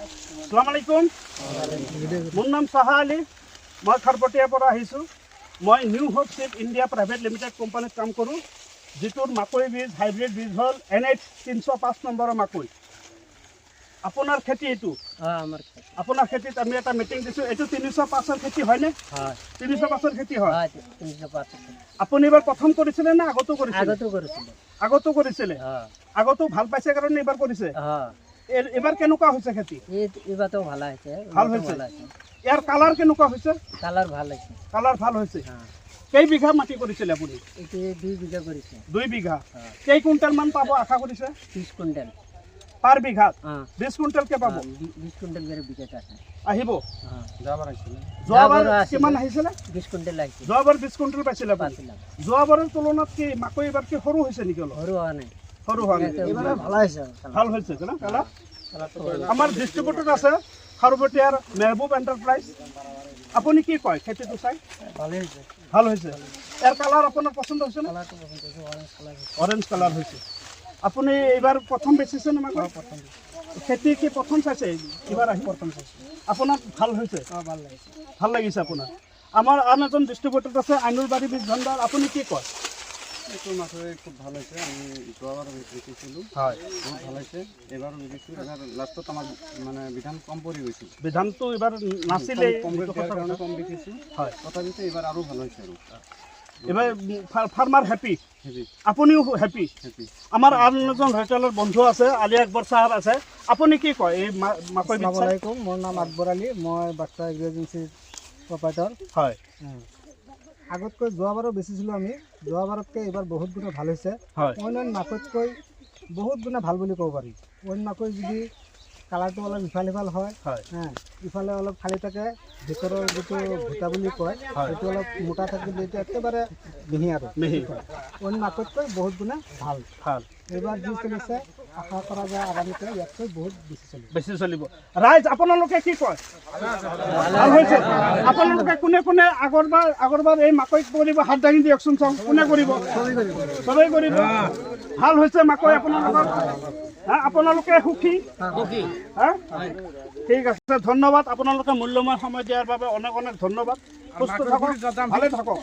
আসসালামু আলাইকুম। মোৰ নাম চাহা আলী। মই খাৰপটীয়াৰ পৰা আহিছোঁ। মই New Hope Seed India Private Limited কোম্পানীত কাম কৰোঁ, যিটোৰ মাকৈ বীজ হাইব্ৰিড বীজ হ'ল NH 305 নম্বৰৰ মাকৈ। আপোনাৰ খেতি এইটো? আপোনাৰ খেতিত আমি এটা মিটিং দিছোঁ। এইটো 305ৰ খেতি হয়নে? 305ৰ খেতি হয়। আপুনি এইবাৰ প্ৰথম কৰিছিলে নে আগতো কৰিছিলে? আগতো কৰিছিলে। আগতো ভাল পাইছে কাৰণে এইবাৰ কৰিছে। এবাৰ কেনেকুৱা হৈছে খেতি? এইবাৰতো ভাল হৈছে। ভাল হৈছে। ইয়াৰ কালাৰ কেনেকুৱা হৈছে? কালাৰ ভাল হৈছে। কালাৰ ভাল হৈছে। কেই বিঘা মাটি কৰিছিলে আপুনি? এইটো 2 বিঘা কৰিছে। 2 বিঘা। কেই কুইণ্টেল মান পাব আশা কৰিছে? 30 কুইণ্টেল পাৰ বিঘাত। 20 কুইণ্টেলকে পাব? 20 কুইণ্টেল বেৰ বিঘাত আছে। আহিব। যোৱাবাৰ কিমান আহিছিলে? 20 কুইণ্টেল আহিছে। যোৱাবাৰ 20 কুইণ্টেল পাইছিলে আপুনি? যোৱাবাৰৰ তুলনাত কি মাকৈ এইবাৰ কি সৰু হৈছে নেকি? অলপ সৰু হোৱা নাই। সৰু হোৱা নাই। এইবাৰ ভাল হৈছে। ভাল হৈছে না কালাৰ? আমাৰ ডিষ্ট্ৰিবিউটৰ আছে খাৰুপেটীয়াৰ মেহবুব এণ্টাৰপ্ৰাইজ। আপুনি কি কয় খেতিটো চাই? ভালেই হৈছে। ভাল হৈছে। ইয়াৰ কালাৰ আপোনাৰ পচন্দ হৈছে নে? অৰেঞ্জ কালাৰ হৈছে। আপুনি এইবাৰ প্ৰথম বেচিছে নে মাকৈ? খেতি কি প্ৰথম চাইছে? এইবাৰ আহি প্ৰথম চাইছে। আপোনাক ভাল হৈছে? ভাল লাগিছে আপোনাৰ? আমাৰ আন এজন ডিষ্ট্ৰিবিউটৰ আছে আইনুৰবাৰী বীজ ভাণ্ডাৰ। আপুনি কি কয়? এইটো মাকৈ খুব ভাল হৈছে। আমি যোৱাবাৰ বিকিছিলোঁ, হয়, বহুত ভাল হৈছে। এবাৰো বিকিছোঁ। এবাৰ লাষ্টত আমাৰ মানে বিধান কম পৰি গৈছিল। বিধানটো এইবাৰ নাছিলেই, কম কাৰণে কম বিকিছোঁ। হয়, তথাপিতো এইবাৰ আৰু ভাল হৈছে। আৰু এইবাৰ ফাৰ্মাৰ হেপী, হেপী আপুনিও হেপী। হেপী। আমাৰ আন এজন হোটেলৰ বন্ধু আছে আলী আকবৰ চাহাব আছে। আপুনি কি কয় এই মাকৈ? আসসালামু আলাইকুম, মোৰ নাম আকবৰ আলী। মই বাক্সা এগ্ৰি এজেঞ্চিৰ প্ৰপাইটাৰ। হয়, আগতকৈ যোৱাবাৰো বেচিছিলোঁ আমি। যোৱাবাৰতকৈ এইবাৰ বহুত গুণে ভাল হৈছে। হয়, অন্য মাকৈতকৈ বহুত গুণে ভাল বুলি ক'ব পাৰি। অন্য মাকৈ যদি কালাৰটো অলপ ইফাল সিফাল হয়, হয়, ইফালে অলপ খালী থাকে, ভিতৰৰ যিটো ভুটা বুলি কয় সেইটো অলপ মোটা থাকিলে এইটো একেবাৰে মিহি আৰু মিহি। অন্য মাকৈতকৈ বহুত গুণে ভাল। ভাল। এইবাৰ যি চলিছে আশা কৰা যায় আগামীতে ইয়াতকৈ বহুত বেছি চলিব। বেছি চলিব। ৰাইজ আপোনালোকে কি কয়? ভাল হৈছে। আপোনালোকে কোনে কোনে আগৰবাৰ এই মাকৈ কৰিব? হাত দাঙি দিয়কচোন চাওঁ। কোনে কৰিব? চবেই কৰিব। ভাল হৈছে মাকৈ আপোনালোকৰ? আপোনালোকে সুখী? ঠিক আছে, ধন্যবাদ। আপোনালোকে মূল্যৱান সময় দিয়াৰ বাবে অনেক অনেক ধন্যবাদ। সুস্থ থাকক, ভালে থাকক।